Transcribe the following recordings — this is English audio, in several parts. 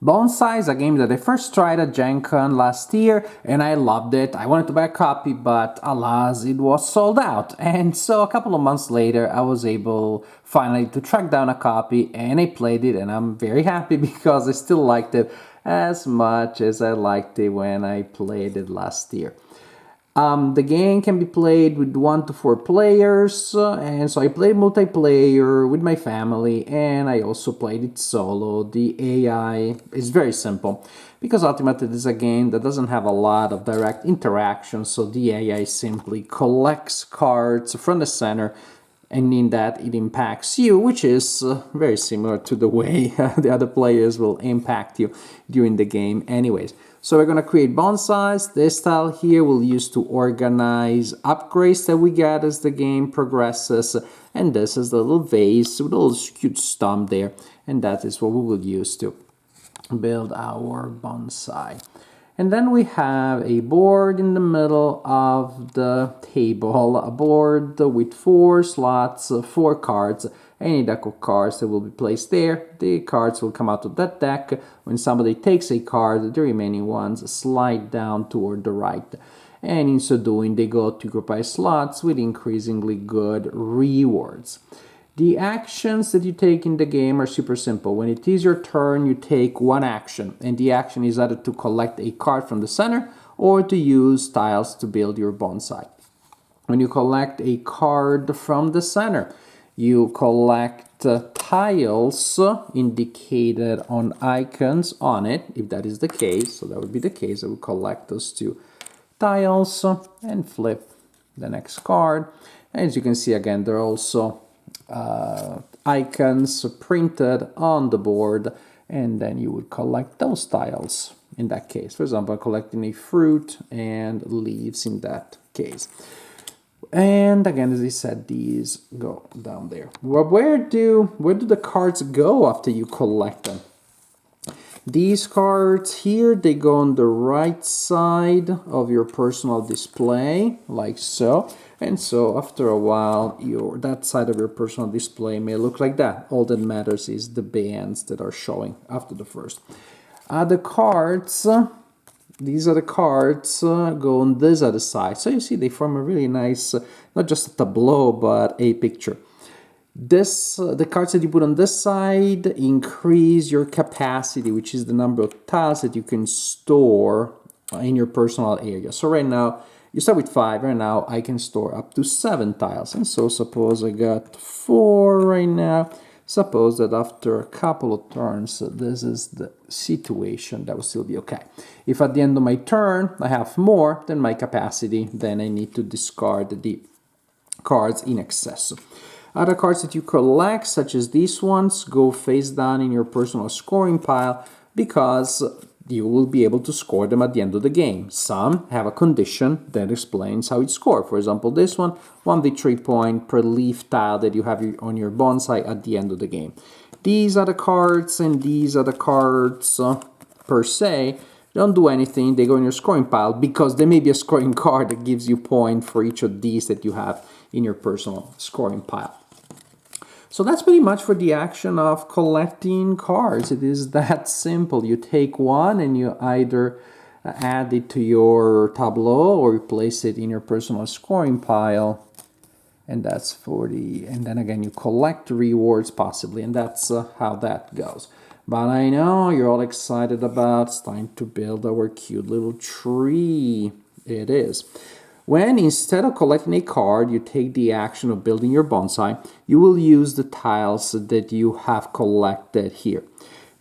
Bonsai is a game that I first tried at Gen Con last year and I loved it. I wanted to buy a copy, but alas, it was sold out. And so a couple of months later, I was able finally to track down a copy and I played it, and I'm very happy because I still liked it as much as I liked it when I played it last year. The game can be played with 1 to 4 players, and so I played multiplayer with my family, and I also played it solo. The AI is very simple, because ultimately this is a game that doesn't have a lot of direct interaction, so the AI simply collects cards from the center, and in that it impacts you, which is very similar to the way the other players will impact you during the game anyways. So we're going to create bonsais. This tile here we'll use to organize upgrades that we get as the game progresses. And this is the little vase with a little cute stump there. And that is what we will use to build our bonsai. And then we have a board in the middle of the table, a board with 4 slots, 4 cards, any deck of cards that will be placed there. The cards will come out of that deck. When somebody takes a card, the remaining ones slide down toward the right. And in so doing, they go to occupy slots with increasingly good rewards. The actions that you take in the game are super simple. When it is your turn, you take one action, and the action is either to collect a card from the center or to use tiles to build your bonsai. When you collect a card from the center, you collect tiles indicated on icons on it, if that is the case. So that would be the case. I would collect those 2 tiles and flip the next card. As you can see, again, there are also icons printed on the board, and then you would collect those tiles in that case. For example, collecting a fruit and leaves in that case. And again, as I said, these go down there. Well, where do the cards go after you collect them? These cards here, they go on the right side of your personal display, like so. And so after a while, that side of your personal display may look like that. All that matters is the bands that are showing after the first. The cards, these are the cards, go on this other side. So you see they form a really nice, not just a tableau, but a picture. The cards that you put on this side increase your capacity, which is the number of tiles that you can store in your personal area. So right now, you start with 5, right now I can store up to 7 tiles. And so suppose I got 4 right now. Suppose that after a couple of turns, this is the situation, that will still be okay. If at the end of my turn I have more than my capacity, then I need to discard the cards in excess. Other cards that you collect, such as these ones, go face down in your personal scoring pile because you will be able to score them at the end of the game. Some have a condition that explains how it's scored. For example, this one victory point per leaf tile that you have on your bonsai at the end of the game. These are the cards, and these are the cards per se. Don't do anything, they go in your scoring pile because there may be a scoring card that gives you point for each of these that you have in your personal scoring pile. So that's pretty much for the action of collecting cards. It is that simple. You take one and you either add it to your tableau or you place it in your personal scoring pile. And that's and then again you collect rewards possibly, and that's how that goes. But I know you're all excited about it's time to build our cute little tree. It is. When instead of collecting a card, you take the action of building your bonsai, you will use the tiles that you have collected here.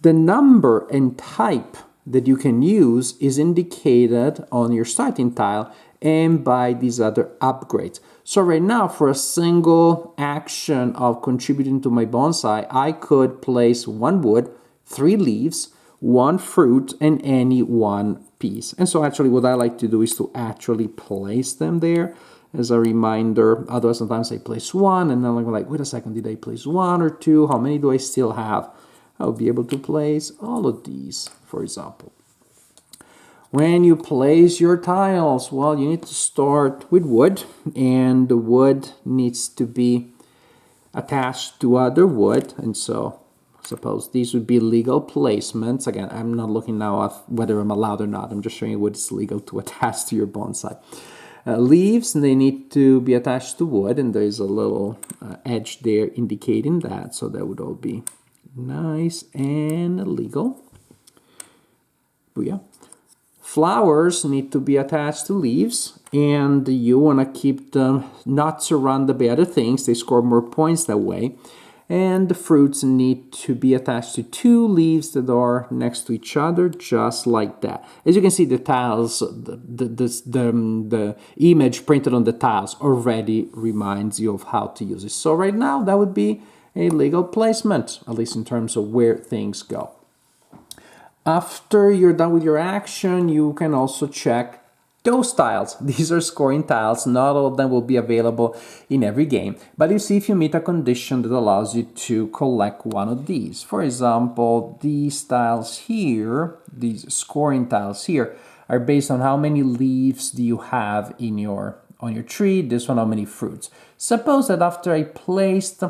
The number and type that you can use is indicated on your starting tile and by these other upgrades. So right now, for a single action of contributing to my bonsai, I could place 1 wood, 3 leaves, 1 fruit, and any 1 piece. And so actually what I like to do is to actually place them there as a reminder. Otherwise sometimes I place 1 and then I'm like, wait a second, did I place 1 or 2? How many do I still have? I'll be able to place all of these, for example. When you place your tiles, well, you need to start with wood, and the wood needs to be attached to other wood, and so Suppose these would be legal placements. Again, I'm not looking now at whether I'm allowed or not. I'm just showing you what is legal to attach to your bonsai. Leaves, they need to be attached to wood, and there's a little edge there indicating that. So that would all be nice and legal. Booyah. Flowers need to be attached to leaves, and you want to keep them not surrounded by other things. They score more points that way. And the fruits need to be attached to two leaves that are next to each other, just like that. As you can see, the tiles, the image printed on the tiles already reminds you of how to use it. So right now, that would be a legal placement, at least in terms of where things go. After you're done with your action, you can also check those tiles. These are scoring tiles. Not all of them will be available in every game, but you see if you meet a condition that allows you to collect one of these. For example, these tiles here, these scoring tiles here, are based on how many leaves do you have in on your tree. This one, how many fruits. Suppose that after I placed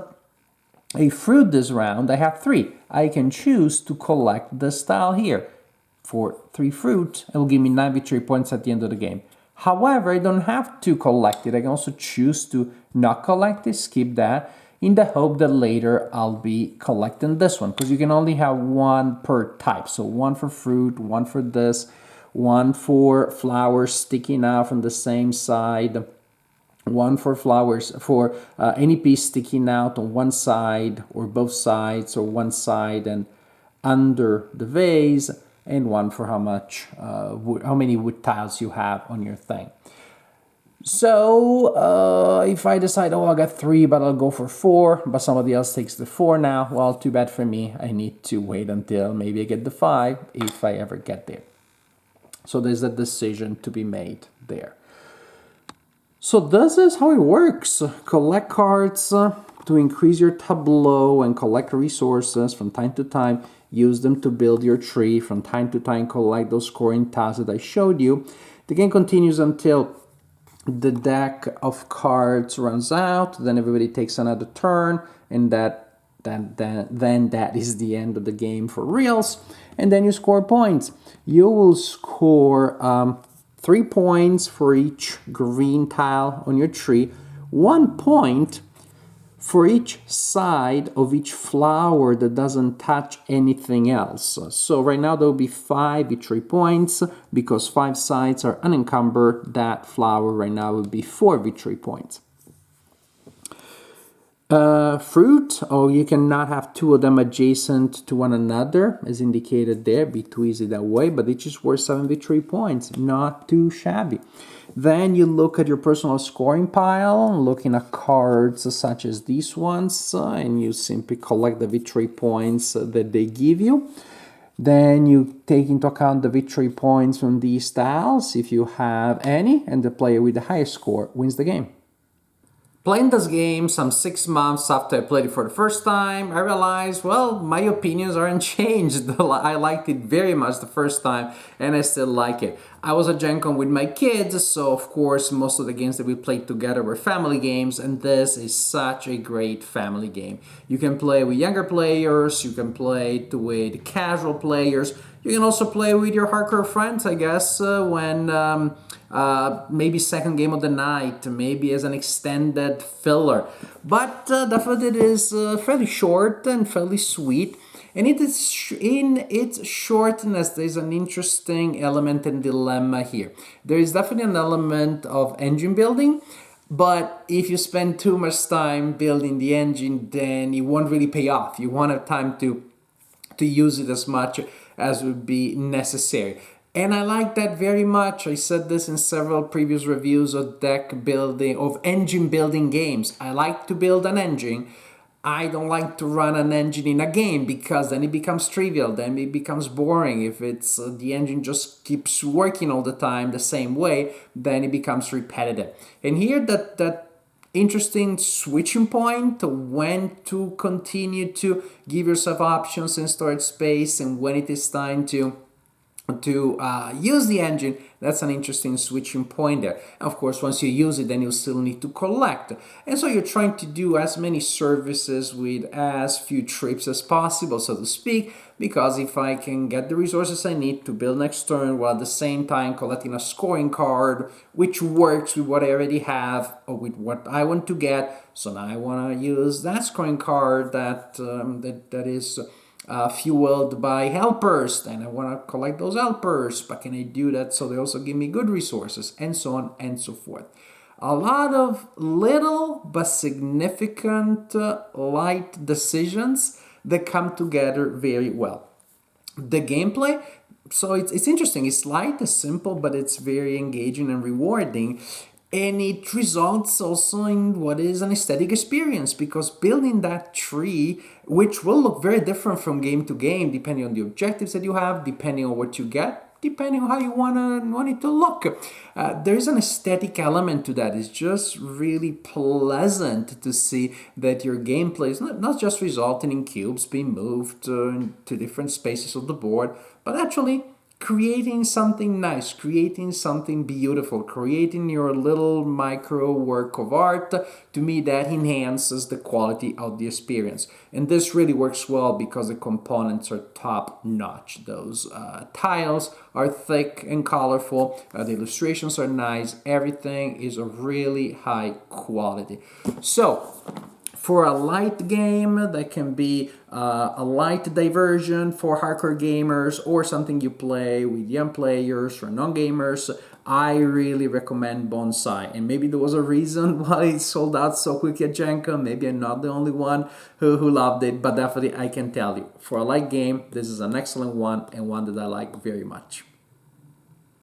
a fruit this round, I have 3. I can choose to collect this tile here. For 3 fruit, it will give me 9 victory points at the end of the game. However, I don't have to collect it. I can also choose to not collect it, skip that, in the hope that later I'll be collecting this one, because you can only have 1 per type. So 1 for fruit, 1 for this, 1 for flowers sticking out from the same side, 1 for flowers, for any piece sticking out on one side or both sides or one side and under the vase, and 1 for how many wood tiles you have on your thing. So if I decide, oh, I got 3, but I'll go for 4, but somebody else takes the 4 now, well, too bad for me. I need to wait until maybe I get the 5 if I ever get there. So there's a decision to be made there. So this is how it works. Collect cards to increase your tableau and collect resources from time to time. Use them to build your tree. From time to time, collect those scoring tiles that I showed you. The game continues until the deck of cards runs out. Then everybody takes another turn, and then that is the end of the game for reals. And then you score points. You will score 3 points for each green tile on your tree, 1 point for each side of each flower that doesn't touch anything else. So right now there will be 5 victory points because 5 sides are unencumbered. That flower right now will be 4 victory points. Fruit, you cannot have 2 of them adjacent to one another, as indicated there. Be too easy that way, but each is worth 7 victory points. Not too shabby. Then you look at your personal scoring pile, looking at cards such as these ones, and you simply collect the victory points that they give you. Then you take into account the victory points from these tiles, if you have any, and the player with the highest score wins the game. Playing this game some 6 months after I played it for the first time, I realized, well, my opinions aren't changed. I liked it very much the first time, and I still like it. I was at Gen Con with my kids, so of course most of the games that we played together were family games, and this is such a great family game. You can play with younger players, you can play with casual players, you can also play with your hardcore friends, I guess, when maybe second game of the night, maybe as an extended filler. But definitely it is fairly short and fairly sweet. And it is in its shortness, there's an interesting element and dilemma here. There is definitely an element of engine building, but if you spend too much time building the engine, then it won't really pay off. You won't have time to use it as much as would be necessary. And I like that very much. I said this in several previous reviews of deck building, of engine building games. I like to build an engine. I don't like to run an engine in a game because then it becomes trivial, then it becomes boring. If it's the engine just keeps working all the time the same way, then it becomes repetitive. And here that interesting switching point, when to continue to give yourself options in storage space and when it is time to to use the engine, that's an interesting switching point there. Of course, once you use it, then you still need to collect. And so you're trying to do as many services with as few trips as possible, so to speak, because if I can get the resources I need to build next turn while at the same time collecting a scoring card, which works with what I already have or with what I want to get. So now I want to use that scoring card that is fueled by helpers, then I want to collect those helpers, but can I do that so they also give me good resources, and so on and so forth. A lot of little but significant light decisions that come together very well. The gameplay, so it's interesting. It's light, it's simple, but it's very engaging and rewarding. And it results also in what is an aesthetic experience, because building that tree, which will look very different from game to game, depending on the objectives that you have, depending on what you get, depending on how you want it to look. There's an aesthetic element to that. It's just really pleasant to see that your gameplay is not just resulting in cubes being moved to different spaces of the board, but actually creating something nice, creating something beautiful, creating your little micro work of art. To me, that enhances the quality of the experience. And this really works well because the components are top notch. Those tiles are thick and colorful, the illustrations are nice, everything is of really high quality. So, for a light game that can be a light diversion for hardcore gamers, or something you play with young players or non-gamers, I really recommend Bonsai. And maybe there was a reason why it sold out so quickly at Gen Con. Maybe I'm not the only one who loved it, but definitely I can tell you, for a light game, this is an excellent one and one that I like very much.